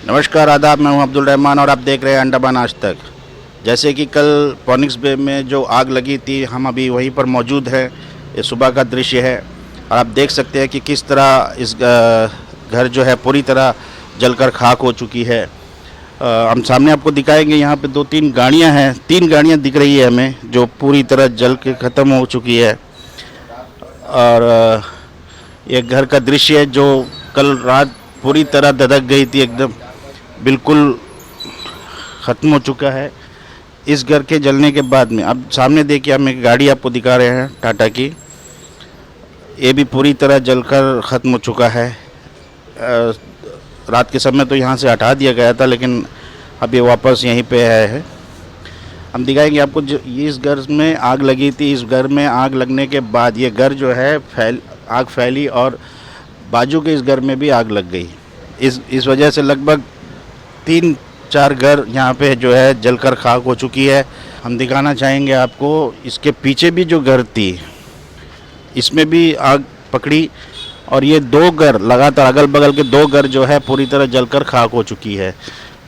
नमस्कार, आदाब। मैं हूं अब्दुल रहमान और आप देख रहे हैं अंडमान आज तक। जैसे कि कल फोनिक्स बे में जो आग लगी थी, हम अभी वहीं पर मौजूद हैं। ये सुबह का दृश्य है और आप देख सकते हैं कि किस तरह इस घर जो है पूरी तरह जलकर खाक हो चुकी है। हम सामने आपको दिखाएंगे। यहाँ पे 2-3 गाड़ियाँ हैं, 3 गाड़ियाँ दिख रही है हमें जो पूरी तरह जल के ख़त्म हो चुकी है। और ये घर का दृश्य है जो कल रात पूरी तरह धधक गई थी, एकदम बिल्कुल ख़त्म हो चुका है। इस घर के जलने के बाद में अब सामने देखिए, हम एक गाड़ी आपको दिखा रहे हैं टाटा की। ये भी पूरी तरह जलकर ख़त्म हो चुका है। रात के समय तो यहाँ से हटा दिया गया था, लेकिन अब ये वापस यहीं पे है। हम दिखाएंगे आपको। ये इस घर में आग लगी थी। इस घर में आग लगने के बाद ये घर जो है आग फैली और बाजू के इस घर में भी आग लग गई। इस वजह से लगभग 3-4 घर यहाँ पे जो है जलकर खाक हो चुकी है। हम दिखाना चाहेंगे आपको, इसके पीछे भी जो घर थी इसमें भी आग पकड़ी और ये 2 घर लगातार, अगल बगल के 2 घर जो है पूरी तरह जलकर खाक हो चुकी है।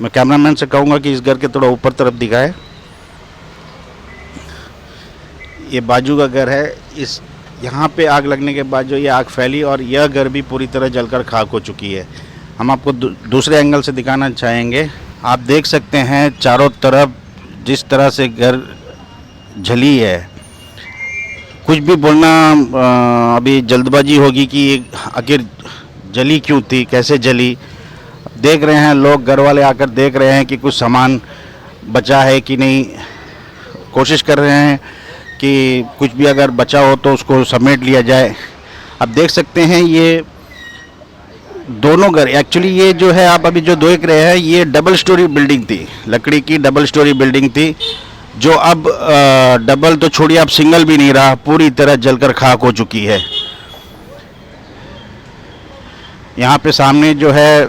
मैं कैमरामैन से कहूँगा कि इस घर के थोड़ा ऊपर तरफ दिखाए। ये बाजू का घर है। इस यहाँ पे आग लगने के बाद जो ये आग फैली और यह घर भी पूरी तरह जलकर खाक हो चुकी है। हम आपको दूसरे एंगल से दिखाना चाहेंगे। आप देख सकते हैं चारों तरफ जिस तरह से घर जली है। कुछ भी बोलना अभी जल्दबाजी होगी कि आखिर जली क्यों थी, कैसे जली। देख रहे हैं लोग, घर वाले आकर देख रहे हैं कि कुछ सामान बचा है कि नहीं। कोशिश कर रहे हैं कि कुछ भी अगर बचा हो तो उसको समेट लिया जाए। अब देख सकते हैं ये दोनों घर, एक्चुअली ये जो है आप अभी जो देख रहे हैं ये डबल स्टोरी बिल्डिंग थी, लकड़ी की डबल स्टोरी बिल्डिंग थी, जो अब डबल तो छोड़िए, अब सिंगल भी नहीं रहा, पूरी तरह जलकर खाक हो चुकी है। यहाँ पे सामने जो है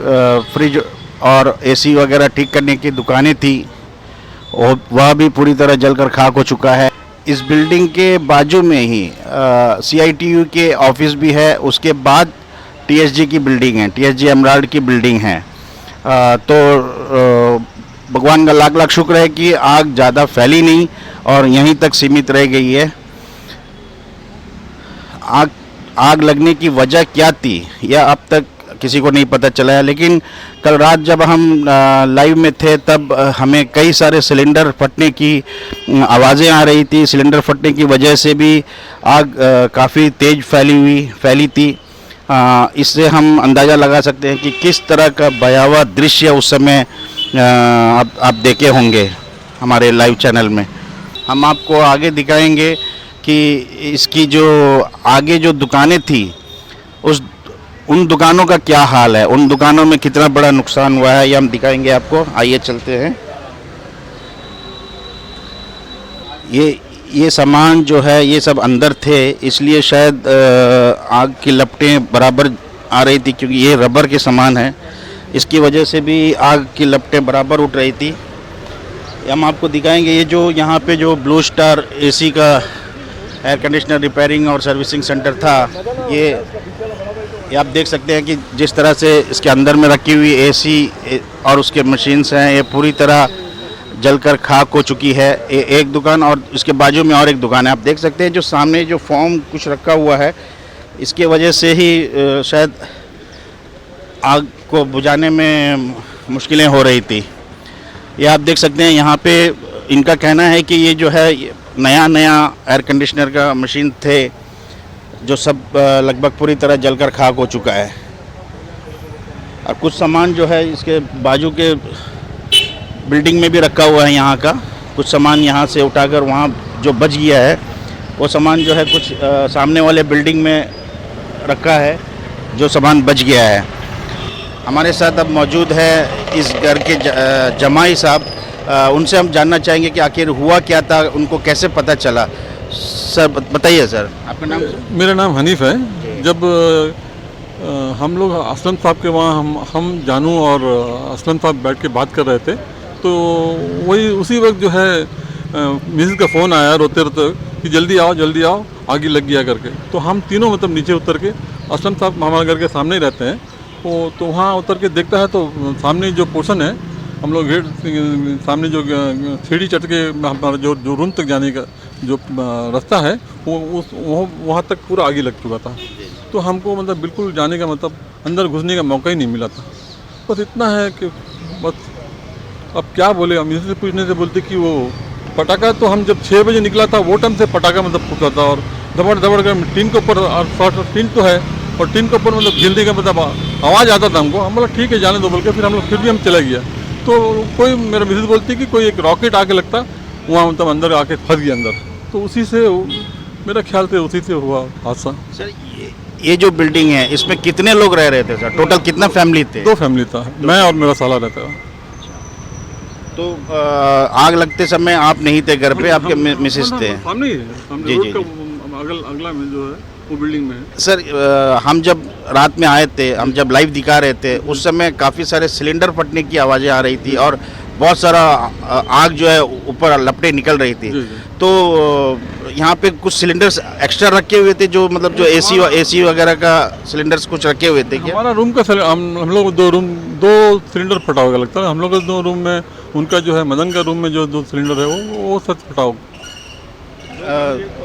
फ्रिज और एसी वगैरह ठीक करने की दुकानें थी, और वह भी पूरी तरह जलकर खाक हो चुका है। इस बिल्डिंग के बाजू में ही CITU के ऑफिस भी है। उसके बाद TSG की बिल्डिंग है, TSG एमराल्ड की बिल्डिंग है। तो भगवान का लाख लाख शुक्र है कि आग ज़्यादा फैली नहीं और यहीं तक सीमित रह गई है। आग लगने की वजह क्या थी यह अब तक किसी को नहीं पता चला है, लेकिन कल रात जब हम लाइव में थे तब हमें कई सारे सिलेंडर फटने की आवाज़ें आ रही थी। सिलेंडर फटने की वजह से भी आग काफ़ी तेज़ फैली थी। इससे हम अंदाज़ा लगा सकते हैं कि किस तरह का भयावह दृश्य उस समय आप देखे होंगे हमारे लाइव चैनल में। हम आपको आगे दिखाएंगे कि इसकी जो आगे जो दुकानें थी उन दुकानों का क्या हाल है, उन दुकानों में कितना बड़ा नुकसान हुआ है, ये हम दिखाएंगे आपको। आइए चलते हैं। ये सामान जो है ये सब अंदर थे, इसलिए शायद आग की लपटें बराबर आ रही थी, क्योंकि ये रबर के सामान है, इसकी वजह से भी आग की लपटें बराबर उठ रही थी। हम आपको दिखाएंगे ये जो यहाँ पे जो ब्लू स्टार AC का एयर कंडीशनर रिपेयरिंग और सर्विसिंग सेंटर था, ये आप देख सकते हैं कि जिस तरह से इसके अंदर में रखी हुई AC और उसके मशीन्स हैं, ये पूरी तरह जलकर खाक हो चुकी है। एक दुकान और इसके बाजू में और एक दुकान है। आप देख सकते हैं जो सामने जो फॉर्म कुछ रखा हुआ है, इसके वजह से ही शायद आग को बुझाने में मुश्किलें हो रही थी। ये आप देख सकते हैं यहाँ पे इनका कहना है कि ये जो है नया एयर कंडीशनर का मशीन थे, जो सब लगभग पूरी तरह जलकर खाक हो चुका है। और कुछ सामान जो है इसके बाजू के बिल्डिंग में भी रखा हुआ है। यहाँ का कुछ सामान यहाँ से उठाकर वहाँ जो बच गया है, वो सामान जो है कुछ सामने वाले बिल्डिंग में रखा है, जो सामान बच गया है। हमारे साथ अब मौजूद है इस घर के जमाई साहब। उनसे हम जानना चाहेंगे कि आखिर हुआ क्या था, उनको कैसे पता चला। सर बताइए सर, आपका नाम? मेरा नाम हनीफ है। जब हम लोग असलम साहब के वहाँ हम जानू और असलम साहब बैठ के बात कर रहे थे, तो वही उसी वक्त जो है मिसेस का फ़ोन आया रोते रोते कि जल्दी आओ आग लग गया करके। तो हम तीनों मतलब नीचे उतर के, असलम साहब हमारे घर के सामने ही रहते हैं, वो तो वहाँ उतर के देखता है तो सामने जो पोर्शन है, हम लोग गेट सामने जो सीढ़ी चढ़ के हमारा जो रूम तक जाने का जो रास्ता है वो वहाँ तक पूरा आगे लग चुका था। तो हमको मतलब बिल्कुल जाने का मतलब अंदर घुसने का मौका ही नहीं मिला था। बस इतना है कि बस अब क्या बोले, हम इसी से पूछने से बोलते कि वो पटाखा तो हम जब 6 बजे निकला था वो टाइम से पटाखा मतलब फूटा था और दबड़ दबड़ कर टीन के ऊपर, और शॉर्ट टीन तो है और टीन के ऊपर मतलब गिरने का मतलब आवाज़ आता था हमको। हम बोला ठीक है जाने दो बोल के फिर हम लोग फिर भी हम चला गया। तो कोई मेरा मिसेज बोलती कि कोई एक रॉकेट आके लगता वहाँ मतलब अंदर आके फंस गया अंदर। तो उसी से मेरा ख्याल से उसी से हुआ हादसा। सर ये जो बिल्डिंग है इसमें कितने लोग रह रहे थे सर? टोटल कितना फैमिली थे? 2 फैमिली था, मैं और मेरा साला रहता था। तो आग लगते समय आप नहीं थे घर पे, आपके मिसेस थे? सामने ही है, सामने जी, रोड जी, का अगला में जो है वो बिल्डिंग में है। सर हम जब रात में आए थे, हम जब लाइव दिखा रहे थे उस समय काफ़ी सारे सिलेंडर फटने की आवाज़ें आ रही थी और बहुत सारा आग जो है ऊपर लपटें निकल रही थी। जी, जी। तो यहाँ पे कुछ सिलेंडर्स एक्स्ट्रा रखे हुए थे, जो मतलब जो एसी वगैरह का सिलेंडर्स कुछ रखे हुए थे क्या? हमारा रूम का हम लोग 2 सिलेंडर फटा होगा लगता है। हम लोग के 2 रूम में, उनका जो है मदन का रूम में जो 2 सिलेंडर है वो सच फटा होगा।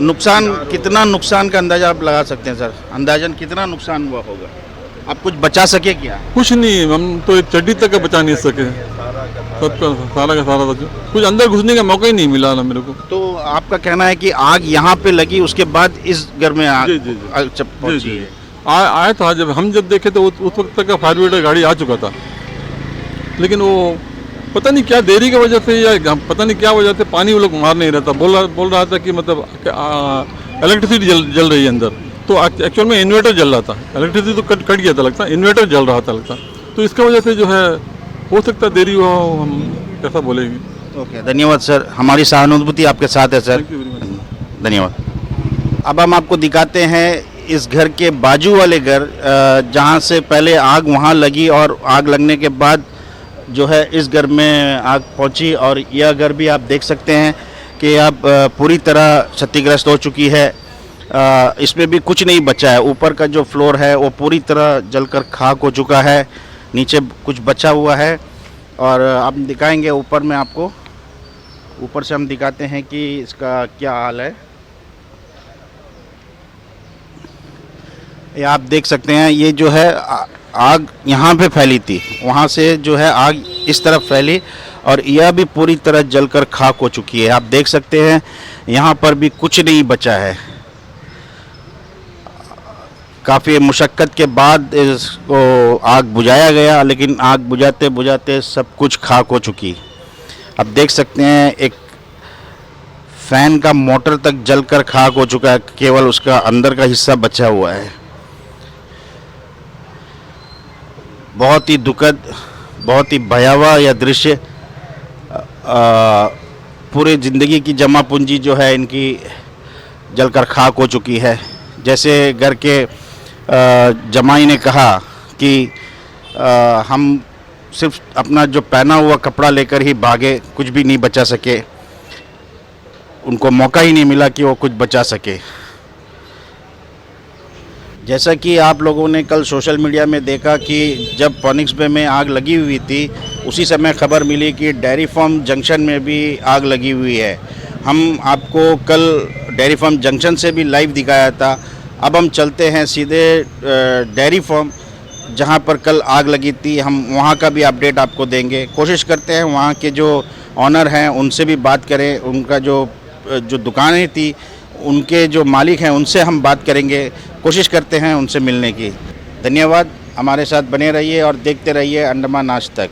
नुकसान कितना, नुकसान का अंदाजा आप लगा सकते हैं सर? अंदाजन कितना नुकसान हुआ होगा? आप कुछ बचा सके क्या? कुछ नहीं, हम तो एक चड्डी तक का बचा नहीं सके, सबका सारा का सारा बचा। कुछ अंदर घुसने का मौका ही नहीं मिला ना मेरे को। तो आपका कहना है कि आग यहाँ पे लगी, उसके बाद इस घर में आग जी, जी, जी। आग पहुंची है? आया था जब हम देखे तो उस वक्त तक का फायर ब्रिगेड गाड़ी आ चुका था, लेकिन वो पता नहीं क्या देरी की वजह से या पता नहीं क्या वजह से पानी वो लोग मार नहीं रहा था। बोल रहा था कि मतलब इलेक्ट्रिसिटी जल रही है अंदर। तो एक्चुअल में इन्वर्टर जल रहा था, इलेक्ट्रिसिटी तो कट गया था लगता, इन्वर्टर जल रहा था लगता। तो इसका वजह से जो है हो सकता है देरी हो, हम कैसा बोलेंगे। ओके, धन्यवाद सर, हमारी सहानुभूति आपके साथ है sir. Thank you very much. धन्यवाद। अब हम आपको दिखाते हैं इस घर के बाजू वाले घर, जहाँ से पहले आग वहाँ लगी और आग लगने के बाद जो है इस घर में आग पहुँची। और यह घर भी आप देख सकते हैं कि अब पूरी तरह क्षतिग्रस्त हो चुकी है। इसमें भी कुछ नहीं बचा है। ऊपर का जो फ्लोर है वो पूरी तरह जलकर खाक हो चुका है, नीचे कुछ बचा हुआ है। और आप दिखाएंगे ऊपर में, आपको ऊपर से हम दिखाते हैं कि इसका क्या हाल है। ये आप देख सकते हैं, ये जो है आग यहाँ पे फैली थी, वहाँ से जो है आग इस तरफ फैली और यह भी पूरी तरह जलकर खाक हो चुकी है। आप देख सकते हैं यहाँ पर भी कुछ नहीं बचा है। काफ़ी मुशक्क़त के बाद इसको आग बुझाया गया, लेकिन आग बुझाते बुझाते सब कुछ खाक हो चुकी। अब देख सकते हैं एक फ़ैन का मोटर तक जलकर खाक हो चुका है, केवल उसका अंदर का हिस्सा बचा हुआ है। बहुत ही दुखद, बहुत ही भयावह यह दृश्य। पूरे ज़िंदगी की जमा पूंजी जो है इनकी जलकर खाक हो चुकी है। जैसे घर के जमाई ने कहा कि हम सिर्फ अपना जो पहना हुआ कपड़ा लेकर ही भागे, कुछ भी नहीं बचा सके। उनको मौका ही नहीं मिला कि वो कुछ बचा सके। जैसा कि आप लोगों ने कल सोशल मीडिया में देखा कि जब फॉनिक्स बे में आग लगी हुई थी, उसी समय खबर मिली कि डेयरी फार्म जंक्शन में भी आग लगी हुई है। हम आपको कल डेयरी फार्म जंक्शन से भी लाइव दिखाया था। अब हम चलते हैं सीधे डेयरी फार्म, जहां पर कल आग लगी थी। हम वहां का भी अपडेट आपको देंगे। कोशिश करते हैं वहां के जो ऑनर हैं उनसे भी बात करें, उनका जो दुकानें थी उनके जो मालिक हैं उनसे हम बात करेंगे, कोशिश करते हैं उनसे मिलने की। धन्यवाद, हमारे साथ बने रहिए और देखते रहिए अंडमान आज तक।